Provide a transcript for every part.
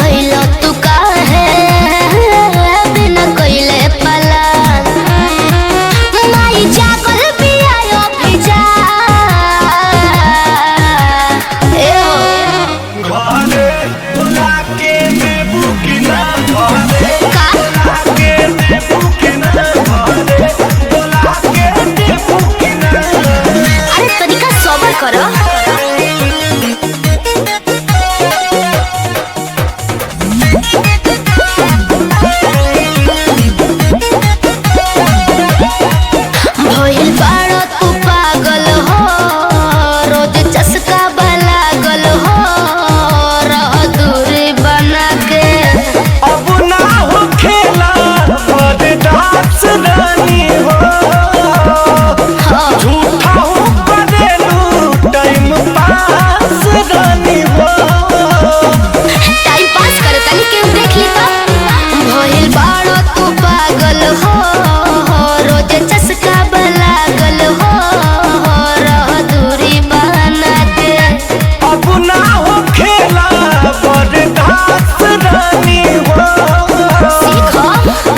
भइलो तू काहे बिना कइले पलान माई जागल बियायो भिजा ए घरे बुला के देबू कि ना घरे बुला के देबू कि ना घरे बुला के देबू कि ना। अरे तनिका सबर करो। भइल बाड़ो तू पागल हो रोज चस्का लागल हो रह दूरी बना के अब ना हो खेला बरदास रानी हो झूठा हो करेलू टाइम पास रानी हो। टाइम पास करे तनी के देख ली तो भइल बाड़ो तू पागल हो रोज चस्का लागल हो रह दूरी बना के अब ना हो खेला बरदास रानी हो सीखो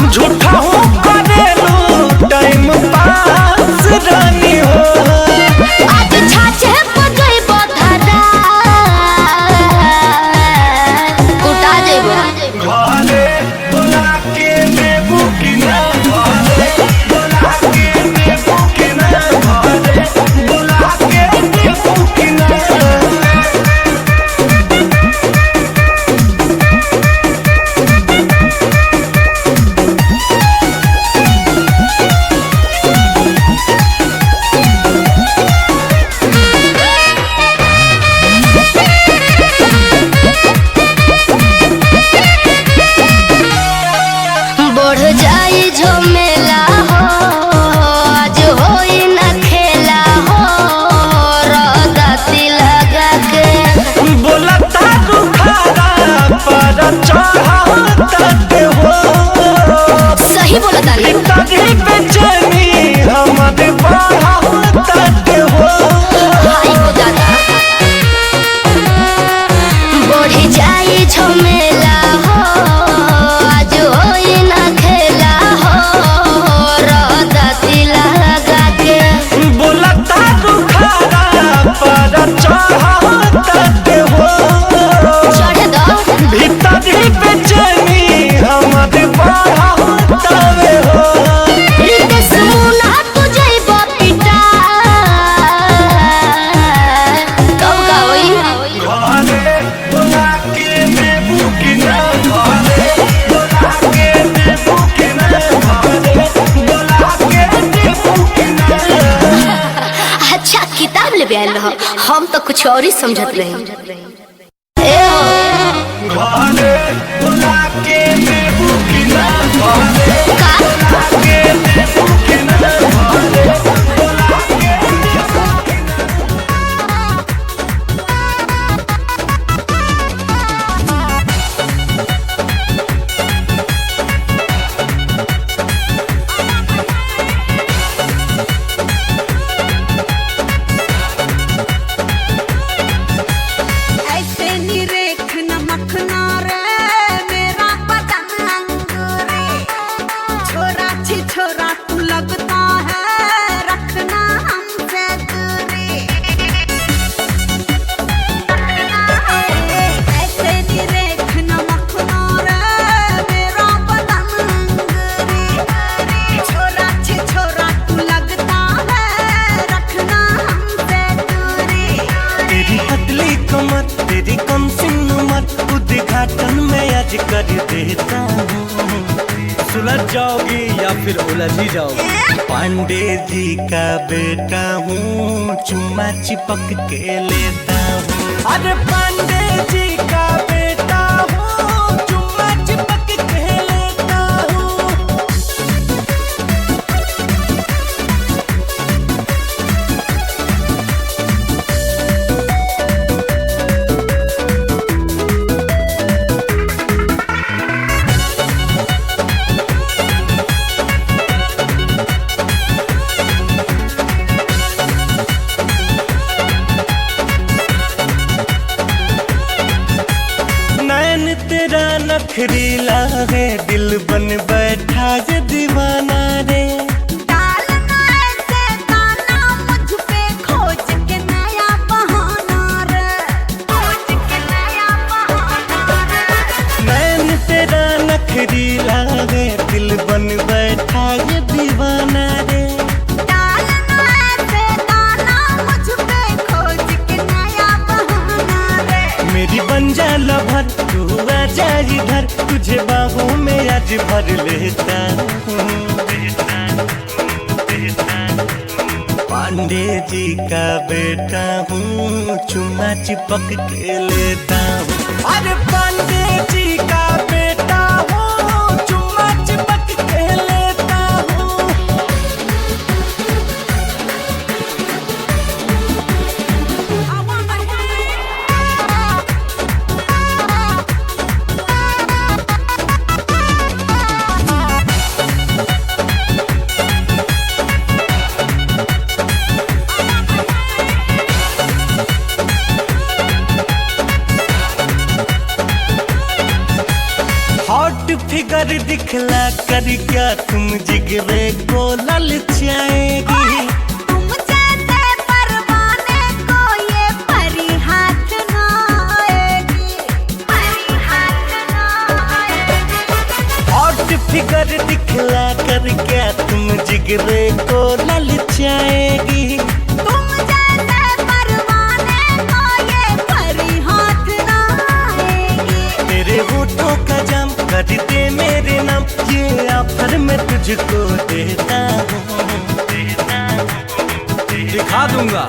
झूठा हो करेलू टाइम पास रानी हो। आज छाछे बजई बधरा कुटा जेबो घरे बुला के देबू कि ना घरे बुला के देबू कि ना घरे बुला के देबू कि ना। बढ़ जाई झमेला हो आज होई ना खेला हो रदाती लगा के बोलता दुखारा पर चढ़ाते हो सही बोला तारी तभी बेचैनी हमारे बढ़ाते हो। हाय हो दादा बढ़ जाई झमेला हो आज होई ना खेला हो रदाती लगा के बोलता दुखारा पर चढ़ाते हो चढ़ दो भीतरी बेचैनी हमारे बढ़ाते हो। रितेश मुना तुझे पिटा कब का होई घरे बुला के देबू कि ना घरे बुला के देबू कि ना घरे बुला के देबू कि ना। अच्छा किताब ले आयल रहो हम तो कुछ और ही समझत रहे ए हो घरे बुला के देबू कि ना घरे का बुला के देबू कि ना घरे बुला के देबू कि ना। ऐसे निरेख न मखना रे मेरा पतंग रे छोरा छी छोरा तू लगता है रखना हमसे दूरी ऐसे निरेख न मखना रे मेरा पतंग रे छोरा छी छोरा तू लगता है रखना हमसे दूरी। तेरी पतली कमर तेरी कम सिन उम्र उद्घाटन में आज कर देता हूँ। सुलझ जाओगी या फिर उलझ ही जाओगी। पांडे जी का बेटा हूँ चुम्मा चिपक के लेता हूँ। अरे पांडे जी का बेटा हूँ चुम्मा चिपक के लेता हूँ। तेरा नखरीला है, दिल बन बैठा ये दीवाना रे। डालना ऐसे गाना मुझ पे, खोज के नया बहाना रे, खोज के नया बहाना रे। नैन तेरा नखरीला है, दिल बन बैठा ये दीवाना रे। डालना ऐसे गाना मुझ पे, खोज के नया बहाना रे। मेरी बन जा लभर, तू आ जा इधर, तुझे बाहों में आज भर लेता हूँ। पांडे जी का बेटा हूँ, चुम्मा चिपक के लेता हूँ। अरे पांडे जी का बेटा हूँ, चुम्मा चिपक के लेता हूँ। हॉट फिगर दिखला कर क्या तुम जिगरे को ललचाएगी। तुम जैसे परवाने को ये परी हाथ ना आएगी, परी हाथ ना आएगी। हॉट फिगर दिखला कर क्या तुम जिगरे को ललचाएगी। तुम जैसे परवाने को ये परी हाथ ना आएगी। तेरे होठों का जाम कर दे मेरे नाम, ये ऑफर मैं तुझको देता हूँ, दिखा दूंगा।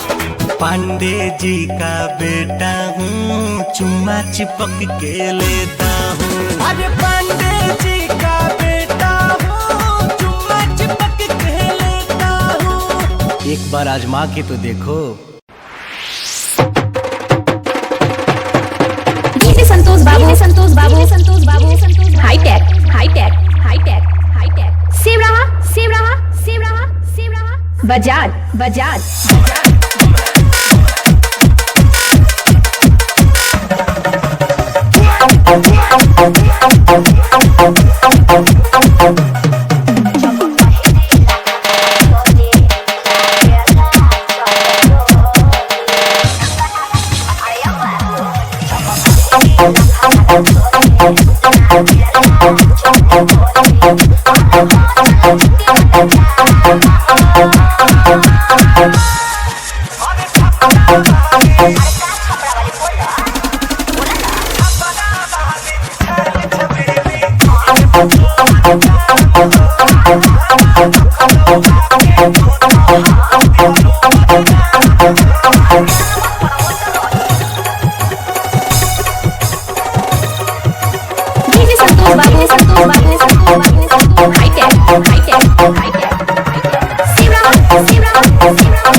पांडे जी का बेटा हूँ, चुम्मा चिपक के लेता हूँ। अरे पांडे जी का बेटा हूँ, चुम्मा चिपक के लेता हूँ। एक बार आजमा के तो देखो। डीजे संतोष बाबू, संतोष बाबू, संतोष बाबू, Santosh hitech, hitech, hitech, hitech. Save रहा, सेव रहा, सेव रहा, सेव रहा। बजाज, बजाज, डीजे संतोष बाबू, संतोष बाबू, संतोष बाबू। Hitech, hitech, hitech, hitech. Save रहा, सेव रहा, सेव रहा।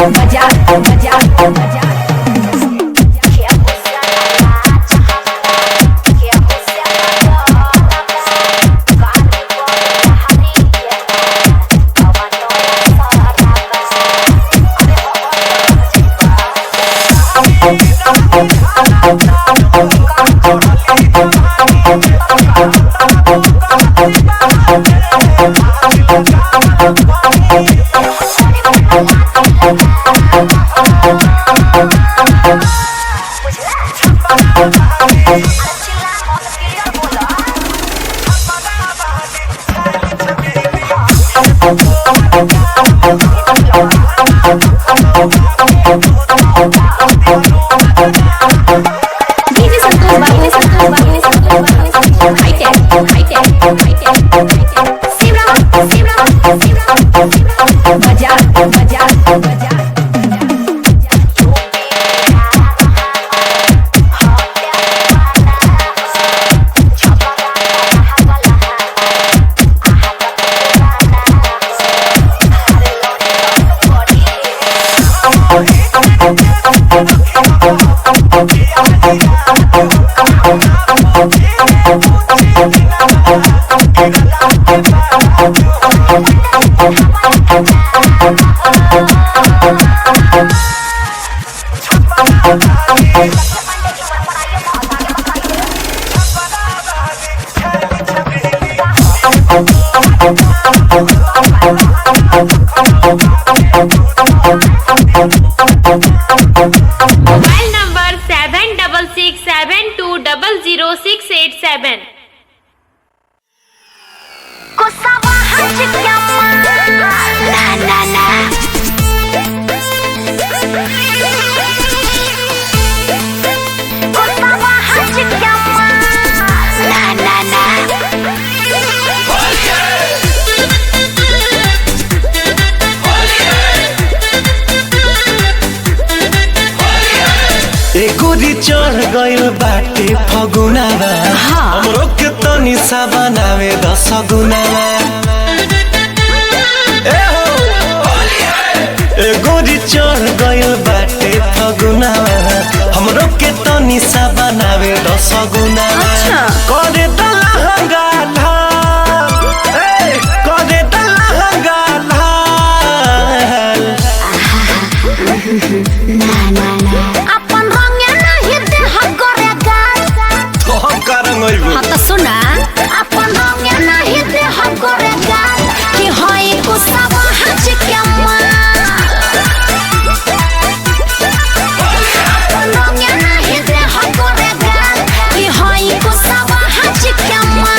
बजाज, बजाज, बजाज। Thank you. 887. एकोरी चढ़ गइल बाटे फगुनावा हमरो के तनी सा बनावे 10 गुनावा एकोरी चढ़ गइल बाटे फगुनावा हमरो के तनी सा बनावे 10 गुनावा करे दलहंगा करे दलहंगा हाँ तो सुना अपन रंगे नहीं दे हम करेगा कि होई कुसावा हज के मां अपन रंगे नहीं दे हम करेगा कि होई कुसावा हज के मां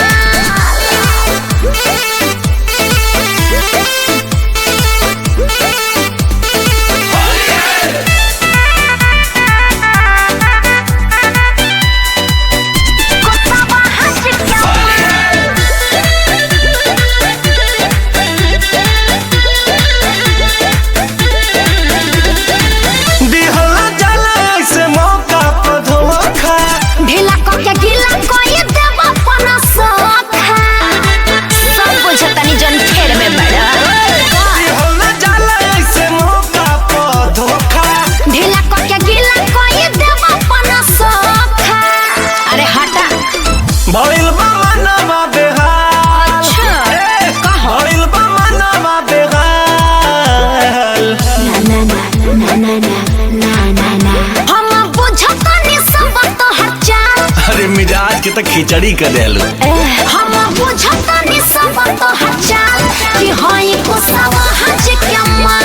तो खिचड़ी कर देलू हम बुझता नि सब तो हचाल कि होई कुसावा हज के मां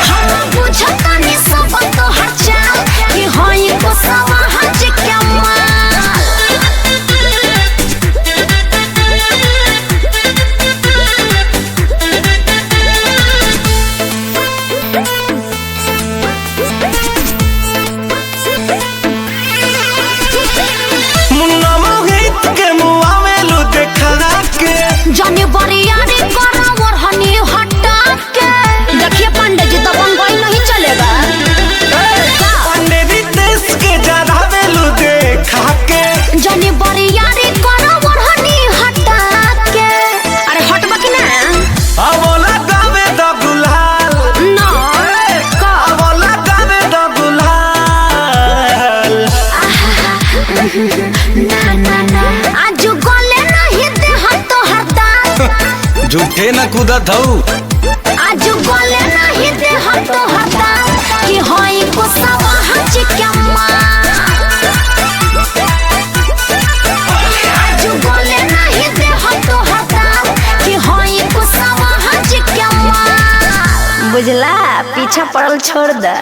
हम बुझता नि सब तो हचाल कि होई कुसावा हज के मां जाने बरियारी करा और हनी हटा के देखिए पंडित जी तो बंगोई नहीं चलेगा पंडित देश के जरावेलू देखा के जाने बरियारी करा और हनी हटा के अरे हटबा कि ना अवला गावे द गुलाल ना का अवला गावे द गुलाल ना ना ना आज गोले नहीं दे हम तो हरदा झूठे न कूदत हऊ आज गोले नहीं दे हम तो हरदा कि होई कुसावा हज के मां आज गोले नहीं दे हम तो हरदा कि होई कुसावा हज के मां बुझला पीछा पड़ल छोड़ द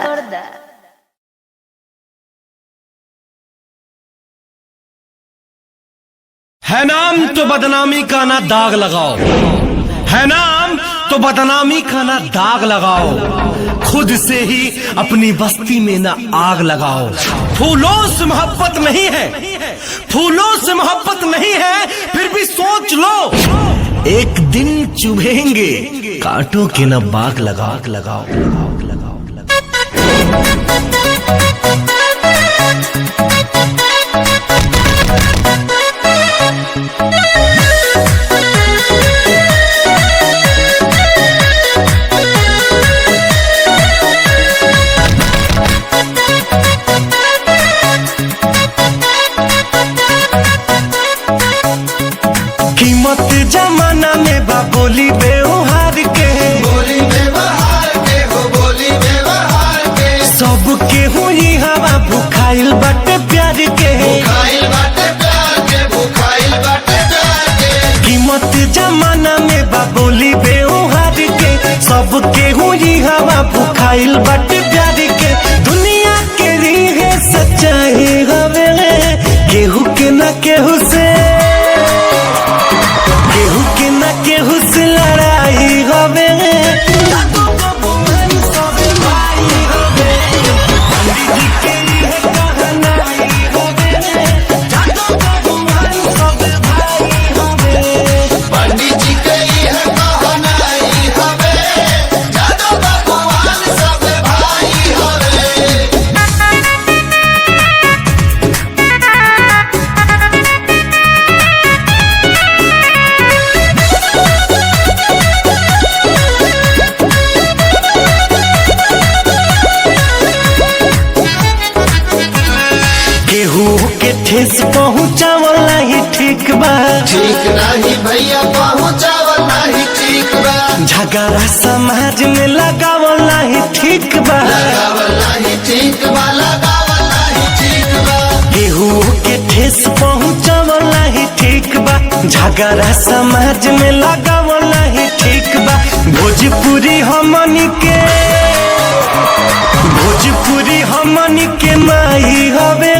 है नाम तो बदनामी का ना दाग लगाओ है नाम तो बदनामी का ना दाग लगाओ खुद से ही अपनी बस्ती में ना आग लगाओ फूलों से मोहब्बत नहीं है फूलों से मोहब्बत नहीं है फिर भी सोच लो एक दिन चुभेंगे कांटों के ना बाग लगाओ लगाओ कीमत जमाना में बा बोली व्यवहार के सब के हुई हवा भुखाइल बाटे प्यार के कीमत जमाना में बा बोली व्यवहार के सब के हुई हवा भुखाइल बाटे प्यार के दुनिया के री है सच्चाई केहू से केहू के ना केहू से लड़ाई हवे ठेस पहुँचावल नहीं ठीक बा ठीक नहीं भैया पहुँचावल नहीं ठीक बा झगड़ा समाज में लगावल नहीं ठीक बा लगावल नहीं ठीक बा लगावल नहीं ठीक बा केहू के ठेस पहुँचावल नहीं ठीक बा झगड़ा समाज में लगावल नहीं ठीक बा भोजपुरी हमनी के माई हवे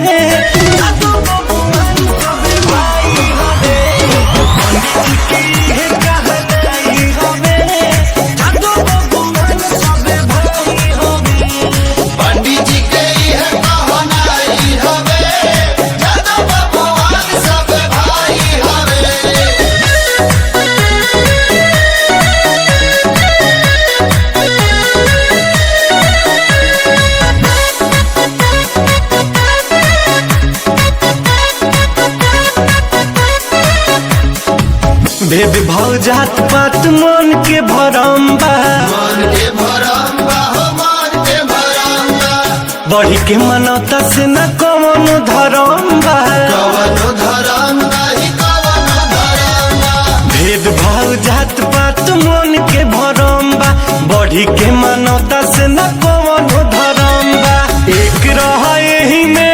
भेद भाव जात पात मन के भरम बा मन के भरम बा हो मन के भरम बा बढ़ी के मनौता से न कौन धरम बा कवनो धरम नहीं कवनो धरम बा भेद भाव जात पात मन के भरम बा बढ़ी के मनौता से न कौन धरम बा एक रह यही में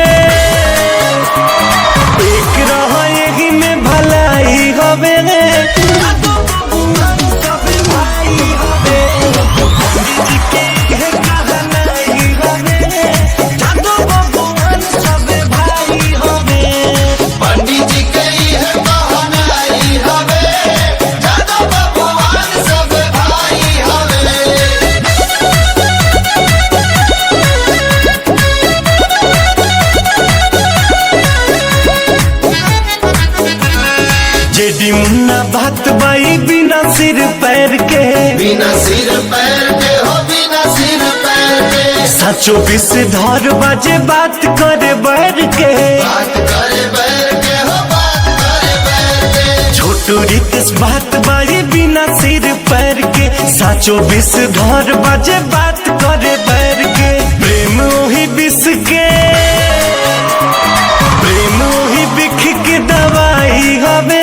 भलाई हवे जेडी मुन्ना बात बाई बिना सिर पैर के बिना सिर पैर के हो बिना सिर पैर के साचो बिस धर बाजे बात करे बैर के बात करे बैर के हो बात करे बैर के छोटू रितेश बात बाई बिना सिर पैर के साचो बिस धर बाजे बात करे बैर के प्रेम वही बिस के प्रेम वही बिख के दवाई हवे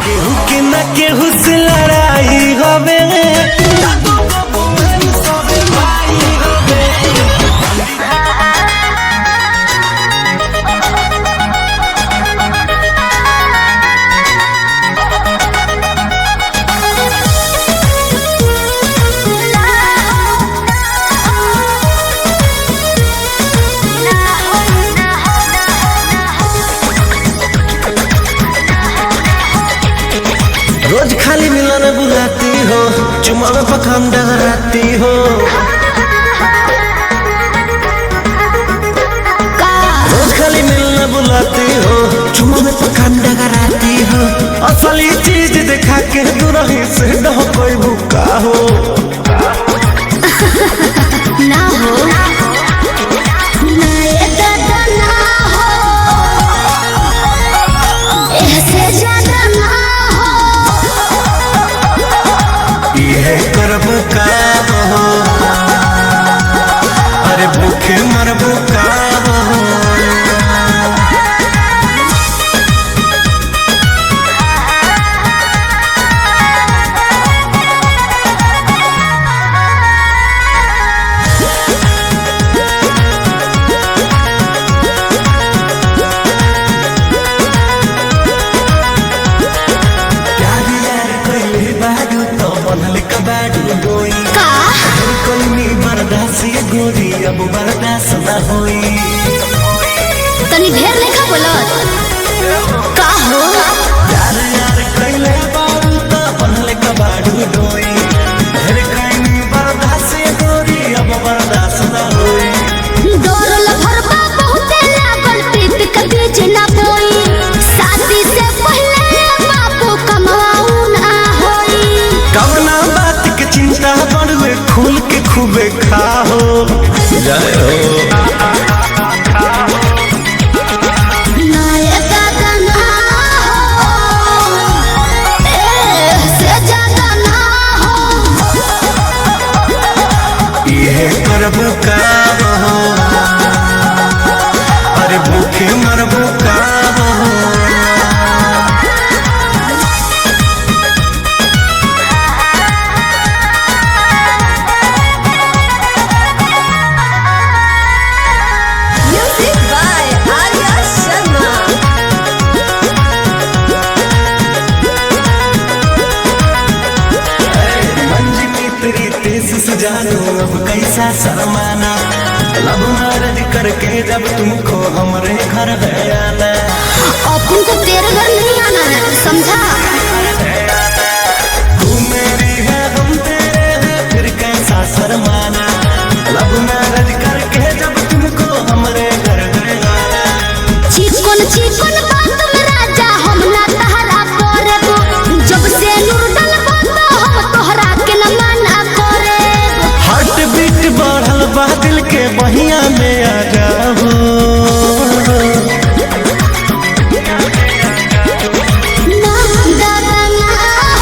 केहू के ना केहू से लड़ाई हवे रोज खाली मिलन बुलाती हो चुमा में पखान डगराती हो रोज खाली मिलन बुलाती हो चुमा में पखान डगराती हो असली चीज दिखा के दुरही से न कोई भूखा हो ना हो ना ये दादा ना हो ऐसे ज्यादा ना ये करब काम हो अरे भूखे मरब काम हो गोरी अब बर्दाश्त न होई। तनी ढेर लेखा बोलत का हो यार यार कैले बारू त बनले कबाड़ू डोई। ढेर कैनी बर्दाश्त गोरी अब बर्दाश्त न होई। डोरल भरबा बहुते लागल प्रीत के बीज ना बोई। शादी से पहले बापू कमाऊ ना होई। कवना बात के चिंता बड़ुए खुल के खूबे खाओ। जय हो करबू का हो, अरे भूखे मरबू का हो। Music by Arya Sharma. मंजिली तेरी तेज सजानो अब कैसा शर्माना। लब मैरिज करके जब तुमको हमरे घर है आना। अपन को तेरे घर नहीं आना है समझा। तू मेरी है हम तेरे हैं फिर कैसा शर्माना। लब मैरिज करके जब तुमको हमरे घर है आना। चिकन चिकन बात में राजा हम ना तहरा करबो। जब से नूर डलबो तो हम तोहरा के न मना करेब। हार्ट बीट बढ़ल बा दिल के बहिया में आ जाओ। ना दादा ना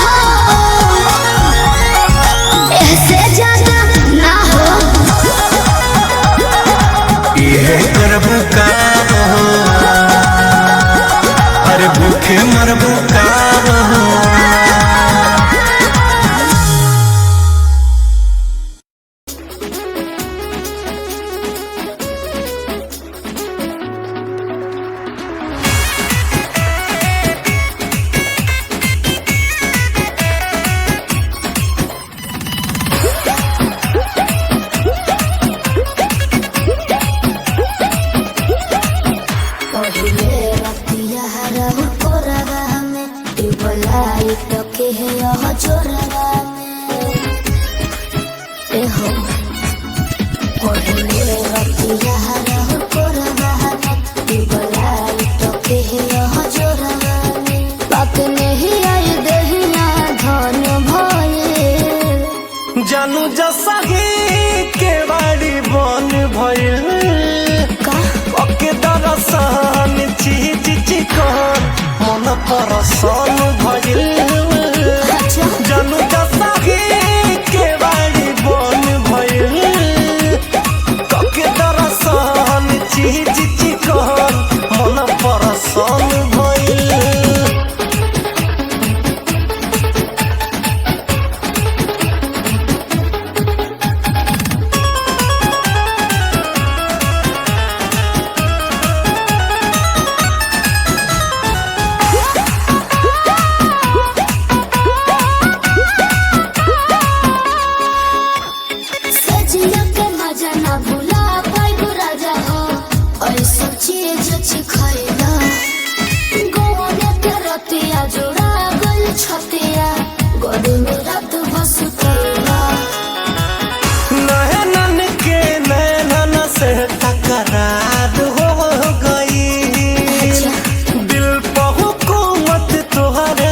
हो ऐसे ज्यादा ना हो। ये करबू का हो, अरे भूखे मरबू का हो। पहिले रतिया हरहु कोरवा में टिबलाई टके है यह जोरवा में। ए हो पहिले रतिया हरहु कोरवा में टिबलाई टके है यह जोरवा में। बात नहीं आई देहिया धन भये। जानू जसा ही के बाड़ी बन भइल। का ओके दरसान चीज चिकन मन परसान भइल। अच्छा जानू जसा ही के बाड़ी बन भइल। ओके दरसान चीज चिकन मन परसान भइल। सजिया के मजा ना भुला पाइबो राजा हो। ऐसा चीज चिखैला गोवा के रतिया जोड़ा गल छतिया गोद में रात बस कैला। नैनन के नैनन से टकरार हो गई। दिल पर हुकूमत तुहरे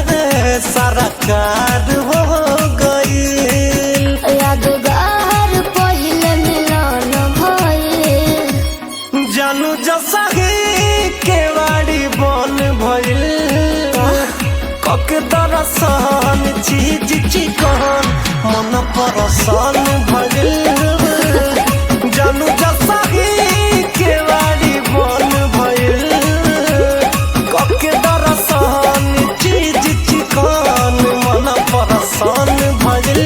सरकार हो गई। यादगार पहिले मिलन भइल। जानू जसा ही केवाड़ी बन भइल। कके दरसान चीज चिकन मन परसान भइल। जानू जसा ही केवाड़ी बन भइल। कके दरसान चीज चिकन मन परसान भइल।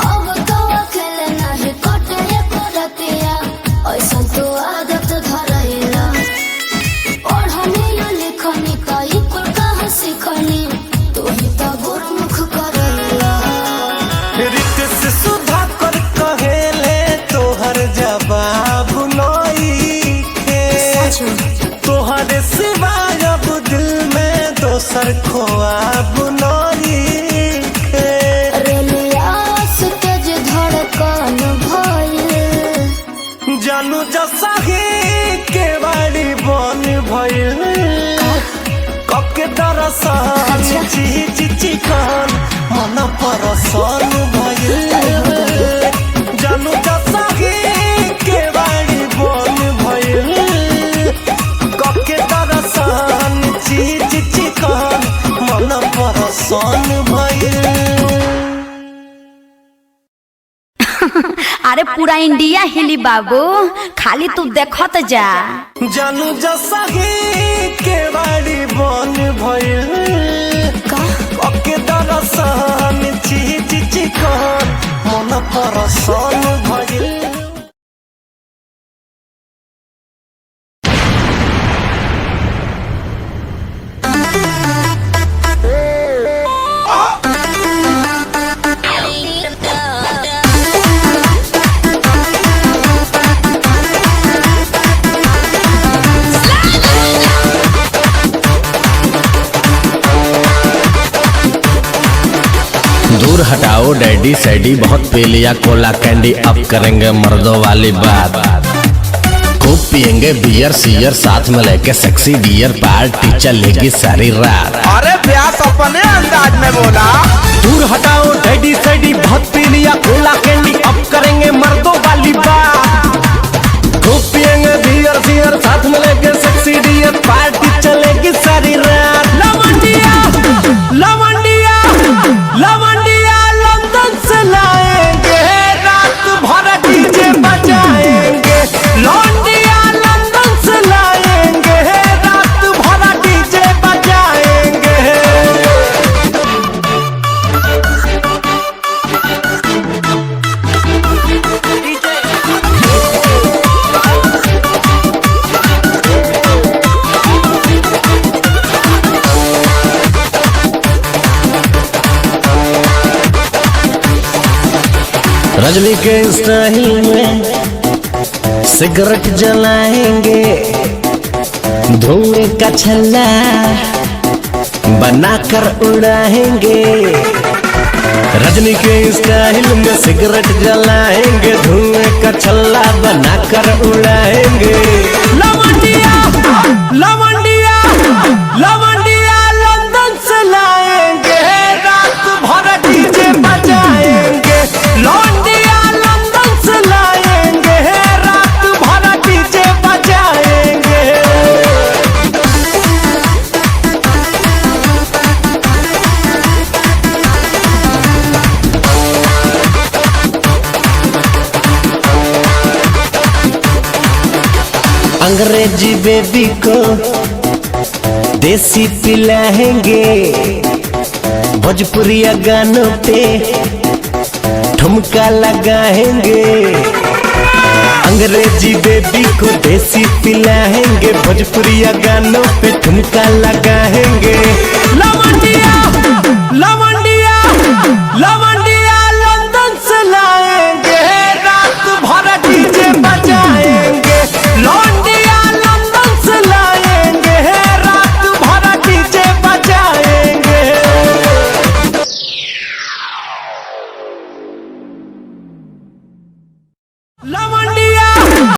अब तो अकेले जैसन खोआ बुनरी रेलिया से तेज धड़कन भइल जानू जसा ही के बाड़ी बन भइल कके दरसन चिचिकन मन परसन भइल जानू जसा ही के बाड़ी बन भइल कके दरसन चिचिकन मन परसन भइल। अरे पूरा इंडिया हिली बाबू, खाली तू देखत जा। जानू जसा ही के बाड़ी बन भइल कके दरसन चिचिकन मन परसन भइल। दूर हटाओ डैडी सैडी, बहुत पी लिया कोला कैंडी, अब करेंगे मर्दों वाली बात। खूब पियेंगे बियर सियर, साथ में लेके सेक्सी डियर, पार्टी चलेगी सारी रात। अरे व्यास अपने अंदाज में बोला। दूर हटाओ डैडी सैडी, बहुत पी लिया कोला कैंडी, अब करेंगे मर्दों वाली बात। खूब पियेंगे बियर सियर, साथ में लेके सेक्सी डियर, पार्टी चलेगी सारी रात। लवंडिया लवंडिया लवंडिया लंदन से लाएंगे, रात भर डीजे बजाएंगे। लवंडिया लंदन से लाएंगे, रात भर डीजे बजाएंगे। रजनी के स्टाइल में सिगरेट जलाएंगे, धुएं का छल्ला बनाकर उड़ाएंगे। रजनी के स्टाइल में सिगरेट जलाएंगे, धुएं का छल्ला बनाकर उड़ाएंगे। लवंडिया लवंडिया लवंडिया लंदन से लाएंगे, रात भर डीजे बजाएंगे। लवंडिया लंदन से लाएंगे, रात भर डीजे बजाएंगे। अंग्रेजी बेबी को देसी पिलाएंगे, भोजपुरिया गानों पे ठुमका लगाएंगे। अंग्रेजी बेबी को देसी पिलाएंगे, भोजपुरिया गानों पे ठुमका लगाएंगे।